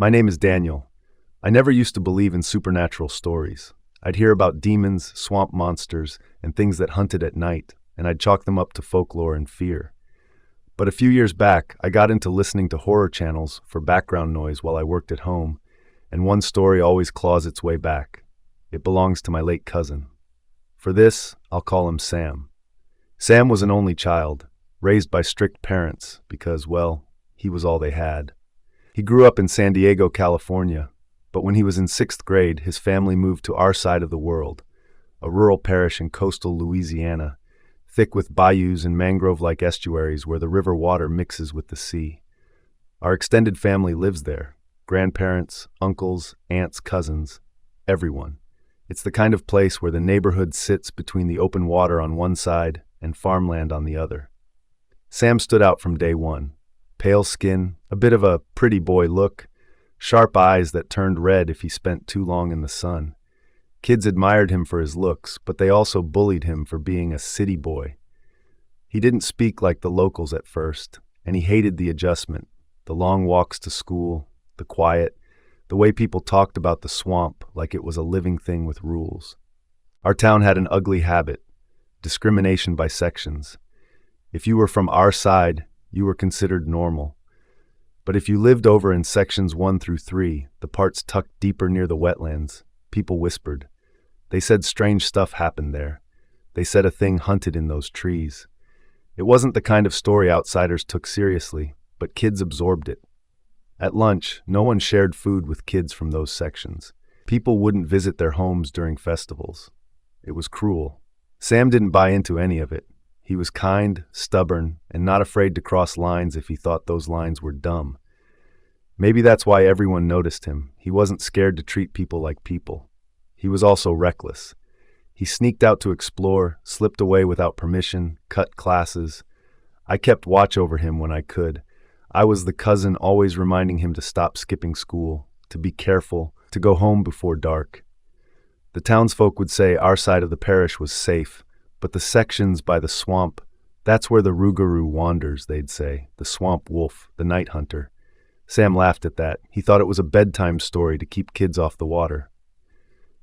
My name is Daniel. I never used to believe in supernatural stories. I'd hear about demons, swamp monsters, and things that hunted at night, and I'd chalk them up to folklore and fear. But a few years back, I got into listening to horror channels for background noise while I worked at home, and one story always claws its way back. It belongs to my late cousin. For this, I'll call him Sam. Sam was an only child, raised by strict parents because, well, he was all they had. He grew up in San Diego, California, but when he was in 6th grade, his family moved to our side of the world, a rural parish in coastal Louisiana, thick with bayous and mangrove-like estuaries where the river water mixes with the sea. Our extended family lives there, grandparents, uncles, aunts, cousins, everyone. It's the kind of place where the neighborhood sits between the open water on one side and farmland on the other. Sam stood out from day one. Pale skin, a bit of a pretty boy look, sharp eyes that turned red if he spent too long in the sun. Kids admired him for his looks, but they also bullied him for being a city boy. He didn't speak like the locals at first, and he hated the adjustment, the long walks to school, the quiet, the way people talked about the swamp like it was a living thing with rules. Our town had an ugly habit, discrimination by sections. If you were from our side, you were considered normal. But if you lived over in sections 1 through 3, the parts tucked deeper near the wetlands, people whispered. They said strange stuff happened there. They said a thing hunted in those trees. It wasn't the kind of story outsiders took seriously, but kids absorbed it. At lunch, no one shared food with kids from those sections. People wouldn't visit their homes during festivals. It was cruel. Sam didn't buy into any of it. He was kind, stubborn, and not afraid to cross lines if he thought those lines were dumb. Maybe that's why everyone noticed him. He wasn't scared to treat people like people. He was also reckless. He sneaked out to explore, slipped away without permission, cut classes. I kept watch over him when I could. I was the cousin always reminding him to stop skipping school, to be careful, to go home before dark. The townsfolk would say our side of the parish was safe, but the sections by the swamp, that's where the rougarou wanders, they'd say, the swamp wolf, the night hunter. Sam laughed at that. He thought it was a bedtime story to keep kids off the water.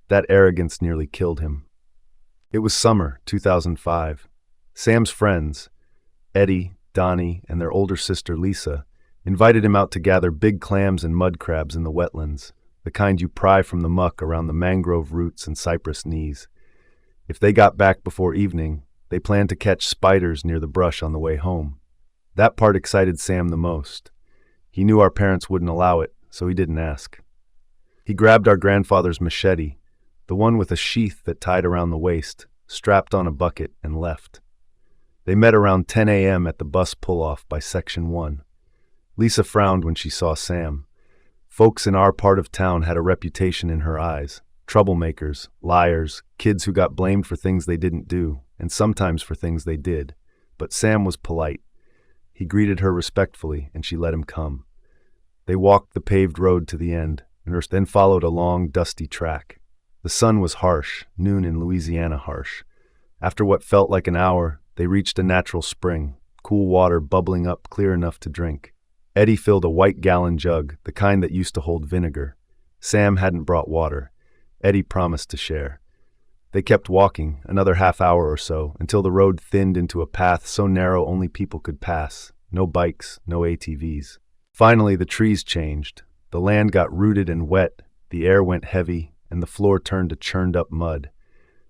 That arrogance nearly killed him. It was summer, 2005. Sam's friends, Eddie, Donnie, and their older sister Lisa, invited him out to gather big clams and mud crabs in the wetlands, the kind you pry from the muck around the mangrove roots and cypress knees. If they got back before evening, they planned to catch spiders near the brush on the way home. That part excited Sam the most. He knew our parents wouldn't allow it, so he didn't ask. He grabbed our grandfather's machete, the one with a sheath that tied around the waist, strapped on a bucket, and left. They met around 10 a.m. at the bus pull-off by Section 1. Lisa frowned when she saw Sam. Folks in our part of town had a reputation in her eyes. Troublemakers, liars, kids who got blamed for things they didn't do, and sometimes for things they did. But Sam was polite. He greeted her respectfully, and she let him come. They walked the paved road to the end, and then followed a long, dusty track. The sun was harsh, noon in Louisiana harsh. After what felt like an hour, they reached a natural spring, cool water bubbling up clear enough to drink. Eddie filled a white-gallon jug, the kind that used to hold vinegar. Sam hadn't brought water. Eddie promised to share. They kept walking, another half-hour or so, until the road thinned into a path so narrow only people could pass. No bikes, no ATVs. Finally, the trees changed. The land got rooted and wet, the air went heavy, and the floor turned to churned-up mud.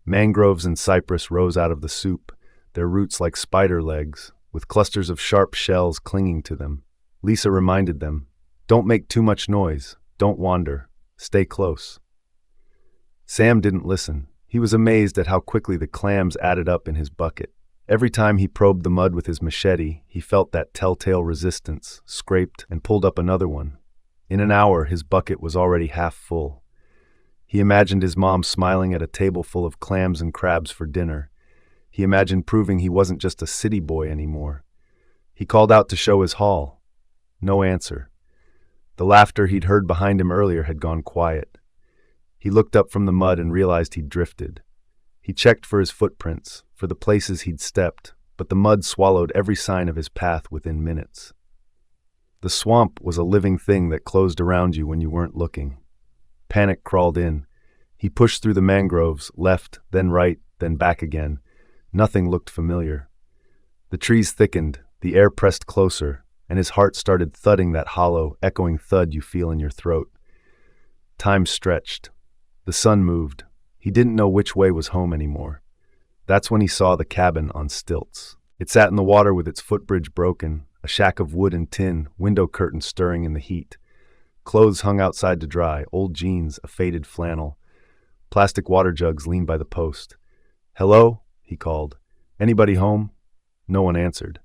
Mangroves and cypress rose out of the soup, their roots like spider legs, with clusters of sharp shells clinging to them. Lisa reminded them, "Don't make too much noise. Don't wander. Stay close." Sam didn't listen. He was amazed at how quickly the clams added up in his bucket. Every time he probed the mud with his machete, he felt that telltale resistance, scraped, and pulled up another one. In an hour, his bucket was already half full. He imagined his mom smiling at a table full of clams and crabs for dinner. He imagined proving he wasn't just a city boy anymore. He called out to show his haul. No answer. The laughter he'd heard behind him earlier had gone quiet. He looked up from the mud and realized he'd drifted. He checked for his footprints, for the places he'd stepped, but the mud swallowed every sign of his path within minutes. The swamp was a living thing that closed around you when you weren't looking. Panic crawled in. He pushed through the mangroves, left, then right, then back again. Nothing looked familiar. The trees thickened, the air pressed closer, and his heart started thudding, that hollow, echoing thud you feel in your throat. Time stretched. The sun moved. He didn't know which way was home anymore. That's when he saw the cabin on stilts. It sat in the water with its footbridge broken, a shack of wood and tin, window curtains stirring in the heat. Clothes hung outside to dry, old jeans, a faded flannel. Plastic water jugs leaned by the post. "Hello?" he called. "Anybody home?" No one answered.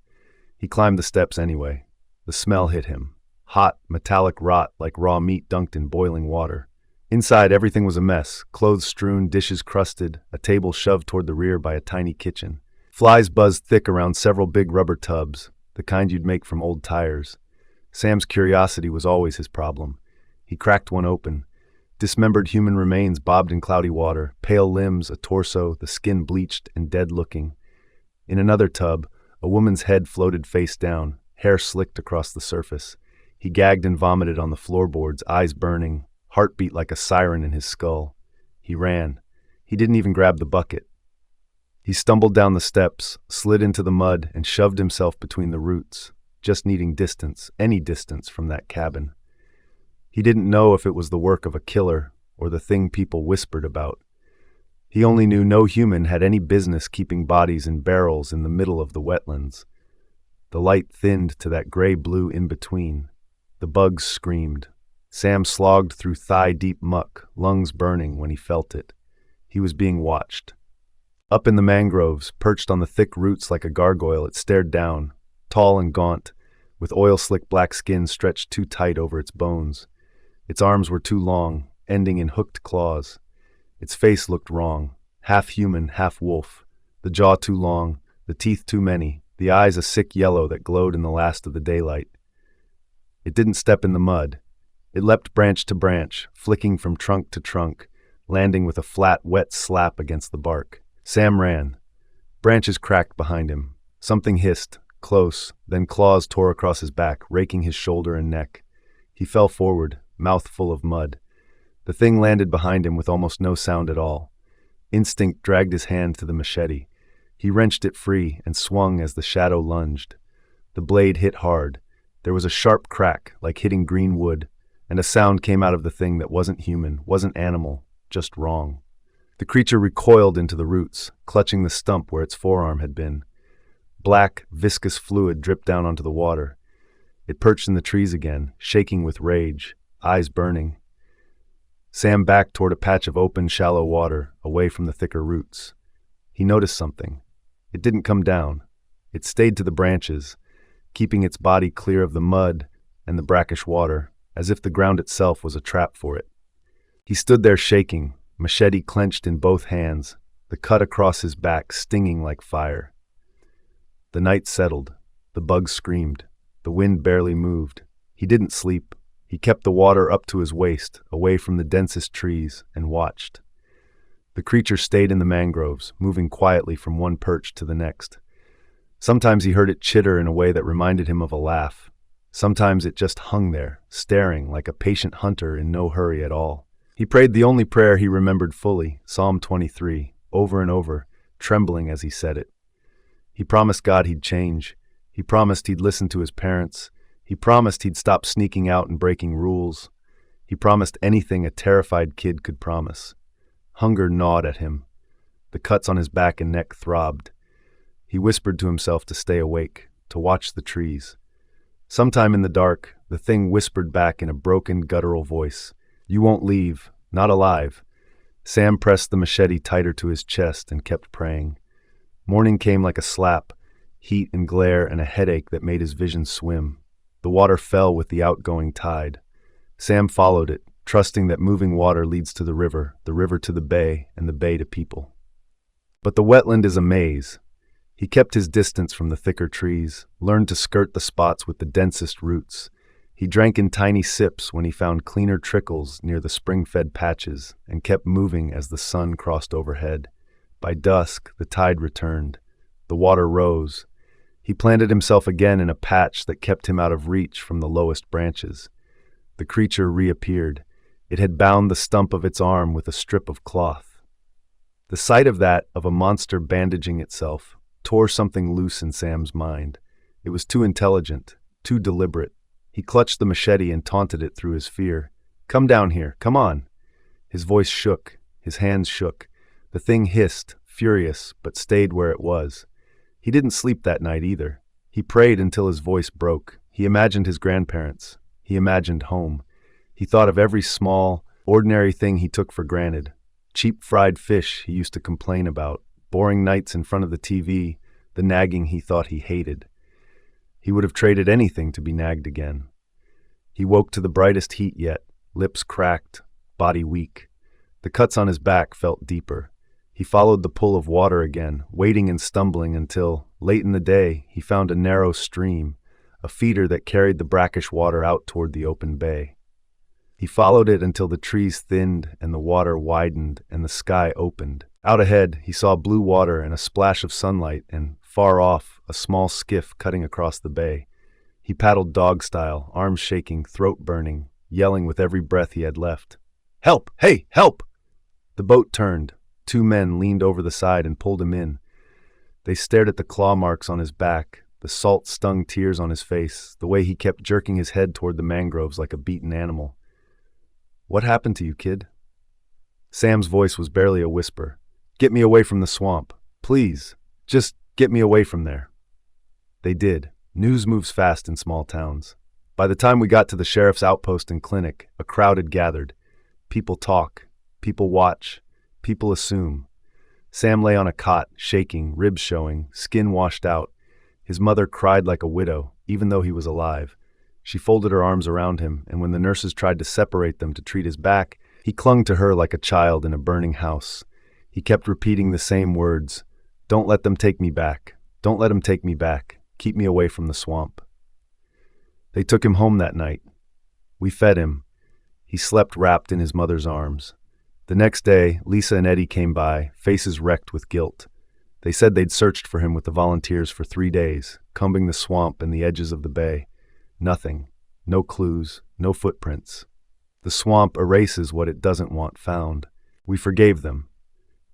He climbed the steps anyway. The smell hit him. Hot, metallic rot like raw meat dunked in boiling water. Inside, everything was a mess. Clothes strewn, dishes crusted, a table shoved toward the rear by a tiny kitchen. Flies buzzed thick around several big rubber tubs, the kind you'd make from old tires. Sam's curiosity was always his problem. He cracked one open. Dismembered human remains bobbed in cloudy water, pale limbs, a torso, the skin bleached and dead-looking. In another tub, a woman's head floated face down, hair slicked across the surface. He gagged and vomited on the floorboards, eyes burning, heartbeat like a siren in his skull. He ran. He didn't even grab the bucket. He stumbled down the steps, slid into the mud, and shoved himself between the roots, just needing distance, any distance from that cabin. He didn't know if it was the work of a killer or the thing people whispered about. He only knew no human had any business keeping bodies in barrels in the middle of the wetlands. The light thinned to that gray-blue in-between. The bugs screamed. Sam slogged through thigh-deep muck, lungs burning when he felt it. He was being watched. Up in the mangroves, perched on the thick roots like a gargoyle, it stared down, tall and gaunt, with oil-slick black skin stretched too tight over its bones. Its arms were too long, ending in hooked claws. Its face looked wrong, half human, half wolf. The jaw too long, the teeth too many, the eyes a sick yellow that glowed in the last of the daylight. It didn't step in the mud. It leapt branch to branch, flicking from trunk to trunk, landing with a flat, wet slap against the bark. Sam ran. Branches cracked behind him. Something hissed, close, then claws tore across his back, raking his shoulder and neck. He fell forward, mouth full of mud. The thing landed behind him with almost no sound at all. Instinct dragged his hand to the machete. He wrenched it free and swung as the shadow lunged. The blade hit hard. There was a sharp crack, like hitting green wood, and a sound came out of the thing that wasn't human, wasn't animal, just wrong. The creature recoiled into the roots, clutching the stump where its forearm had been. Black, viscous fluid dripped down onto the water. It perched in the trees again, shaking with rage, eyes burning. Sam backed toward a patch of open, shallow water, away from the thicker roots. He noticed something. It didn't come down. It stayed to the branches, keeping its body clear of the mud and the brackish water, as if the ground itself was a trap for it. He stood there shaking, machete clenched in both hands, the cut across his back stinging like fire. The night settled. The bugs screamed. The wind barely moved. He didn't sleep. He kept the water up to his waist, away from the densest trees, and watched. The creature stayed in the mangroves, moving quietly from one perch to the next. Sometimes he heard it chitter in a way that reminded him of a laugh. Sometimes it just hung there, staring like a patient hunter in no hurry at all. He prayed the only prayer he remembered fully, Psalm 23, over and over, trembling as he said it. He promised God he'd change. He promised he'd listen to his parents. He promised he'd stop sneaking out and breaking rules. He promised anything a terrified kid could promise. Hunger gnawed at him. The cuts on his back and neck throbbed. He whispered to himself to stay awake, to watch the trees. Sometime in the dark, the thing whispered back in a broken, guttural voice, "You won't leave, not alive." Sam pressed the machete tighter to his chest and kept praying. Morning came like a slap, heat and glare and a headache that made his vision swim. The water fell with the outgoing tide. Sam followed it, trusting that moving water leads to the river to the bay, and the bay to people. But the wetland is a maze. He kept his distance from the thicker trees, learned to skirt the spots with the densest roots. He drank in tiny sips when he found cleaner trickles near the spring-fed patches, and kept moving as the sun crossed overhead. By dusk, the tide returned. The water rose. He planted himself again in a patch that kept him out of reach from the lowest branches. The creature reappeared. It had bound the stump of its arm with a strip of cloth. The sight of that, of a monster bandaging itself, tore something loose in Sam's mind. It was too intelligent, too deliberate. He clutched the machete and taunted it through his fear. "Come down here, come on!" His voice shook, his hands shook. The thing hissed, furious, but stayed where it was. He didn't sleep that night either. He prayed until his voice broke. He imagined his grandparents. He imagined home. He thought of every small, ordinary thing he took for granted. Cheap fried fish he used to complain about, boring nights in front of the TV, the nagging he thought he hated. He would have traded anything to be nagged again. He woke to the brightest heat yet, lips cracked, body weak. The cuts on his back felt deeper. He followed the pull of water again, wading and stumbling until, late in the day, he found a narrow stream, a feeder that carried the brackish water out toward the open bay. He followed it until the trees thinned and the water widened and the sky opened. Out ahead, he saw blue water and a splash of sunlight and, far off, a small skiff cutting across the bay. He paddled dog-style, arms shaking, throat burning, yelling with every breath he had left. "Help! Hey, help!" The boat turned. 2 men leaned over the side and pulled him in. They stared at the claw marks on his back, the salt-stung tears on his face, the way he kept jerking his head toward the mangroves like a beaten animal. "What happened to you, kid?" Sam's voice was barely a whisper. "Get me away from the swamp. Please, just get me away from there." They did. News moves fast in small towns. By the time we got to the sheriff's outpost and clinic, a crowd had gathered. People talk. People watch. People assume. Sam lay on a cot, shaking, ribs showing, skin washed out. His mother cried like a widow, even though he was alive. She folded her arms around him, and when the nurses tried to separate them to treat his back, he clung to her like a child in a burning house. He kept repeating the same words. "Don't let them take me back. Don't let them take me back. Keep me away from the swamp." They took him home that night. We fed him. He slept wrapped in his mother's arms. The next day, Lisa and Eddie came by, faces wrecked with guilt. They said they'd searched for him with the volunteers for 3 days, combing the swamp and the edges of the bay. Nothing. No clues. No footprints. The swamp erases what it doesn't want found. We forgave them.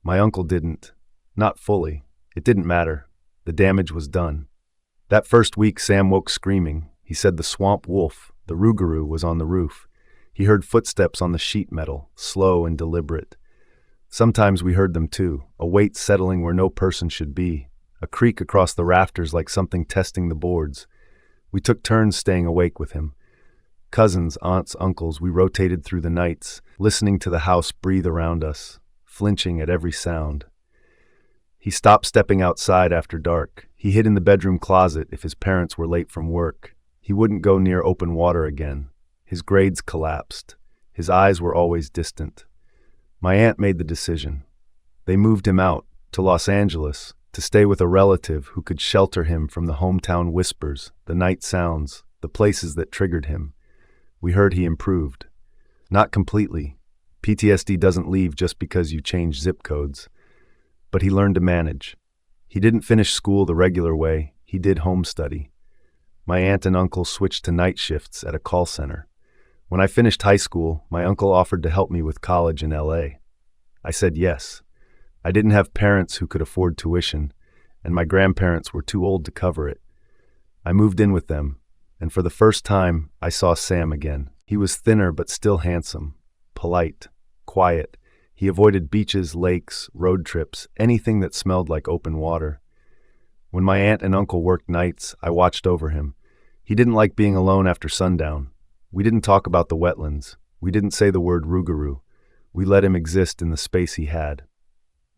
My uncle didn't. Not fully. It didn't matter. The damage was done. That first week, Sam woke screaming. He said the swamp wolf, the rougarou, was on the roof. He heard footsteps on the sheet metal, slow and deliberate. Sometimes we heard them too, a weight settling where no person should be, a creak across the rafters like something testing the boards. We took turns staying awake with him. Cousins, aunts, uncles, we rotated through the nights, listening to the house breathe around us, flinching at every sound. He stopped stepping outside after dark. He hid in the bedroom closet if his parents were late from work. He wouldn't go near open water again. His grades collapsed. His eyes were always distant. My aunt made the decision. They moved him out, to Los Angeles, to stay with a relative who could shelter him from the hometown whispers, the night sounds, the places that triggered him. We heard he improved. Not completely. PTSD doesn't leave just because you change zip codes. But he learned to manage. He didn't finish school the regular way. He did home study. My aunt and uncle switched to night shifts at a call center. When I finished high school, my uncle offered to help me with college in LA. I said yes. I didn't have parents who could afford tuition, and my grandparents were too old to cover it. I moved in with them, and for the first time, I saw Sam again. He was thinner but still handsome, polite, quiet. He avoided beaches, lakes, road trips, anything that smelled like open water. When my aunt and uncle worked nights, I watched over him. He didn't like being alone after sundown. We didn't talk about the wetlands. We didn't say the word rougarou. We let him exist in the space he had.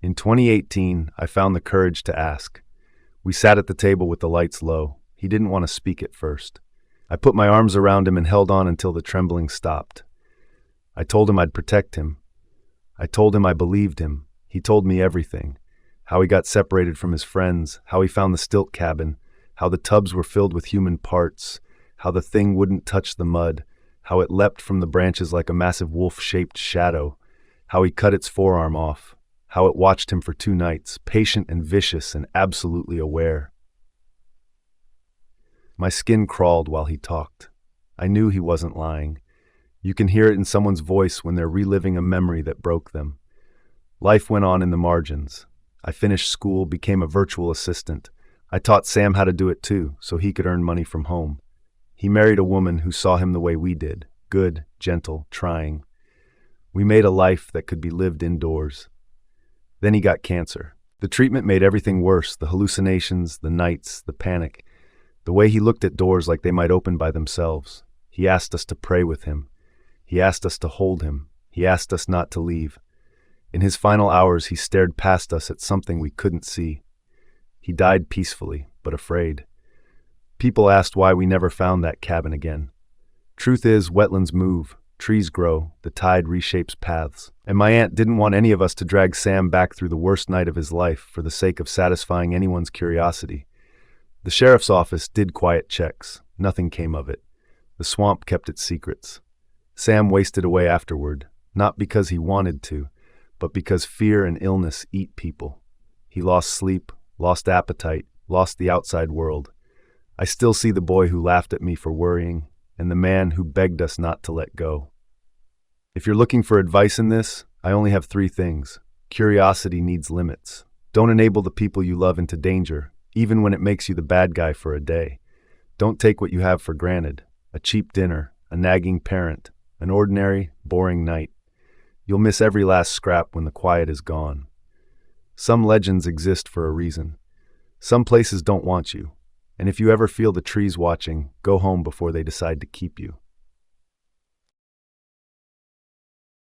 In 2018, I found the courage to ask. We sat at the table with the lights low. He didn't want to speak at first. I put my arms around him and held on until the trembling stopped. I told him I'd protect him. I told him I believed him. He told me everything. How he got separated from his friends, how he found the Stilt cabin, how the tubs were filled with human parts, how the thing wouldn't touch the mud, how it leapt from the branches like a massive wolf-shaped shadow, how he cut its forearm off, how it watched him for 2 nights, patient and vicious and absolutely aware. My skin crawled while he talked. I knew he wasn't lying. You can hear it in someone's voice when they're reliving a memory that broke them. Life went on in the margins. I finished school, became a virtual assistant. I taught Sam how to do it too, so he could earn money from home. He married a woman who saw him the way we did, good, gentle, trying. We made a life that could be lived indoors. Then he got cancer. The treatment made everything worse, the hallucinations, the nights, the panic. The way he looked at doors like they might open by themselves. He asked us to pray with him. He asked us to hold him. He asked us not to leave. In his final hours, he stared past us at something we couldn't see. He died peacefully, but afraid. People asked why we never found that cabin again. Truth is, wetlands move, trees grow, the tide reshapes paths. And my aunt didn't want any of us to drag Sam back through the worst night of his life for the sake of satisfying anyone's curiosity. The sheriff's office did quiet checks. Nothing came of it. The swamp kept its secrets. Sam wasted away afterward, not because he wanted to, but because fear and illness eat people. He lost sleep, lost appetite, lost the outside world. I still see the boy who laughed at me for worrying, and the man who begged us not to let go. If you're looking for advice in this, I only have 3 things. Curiosity needs limits. Don't enable the people you love into danger, even when it makes you the bad guy for a day. Don't take what you have for granted. A cheap dinner, a nagging parent, an ordinary, boring night. You'll miss every last scrap when the quiet is gone. Some legends exist for a reason. Some places don't want you. And if you ever feel the trees watching, go home before they decide to keep you.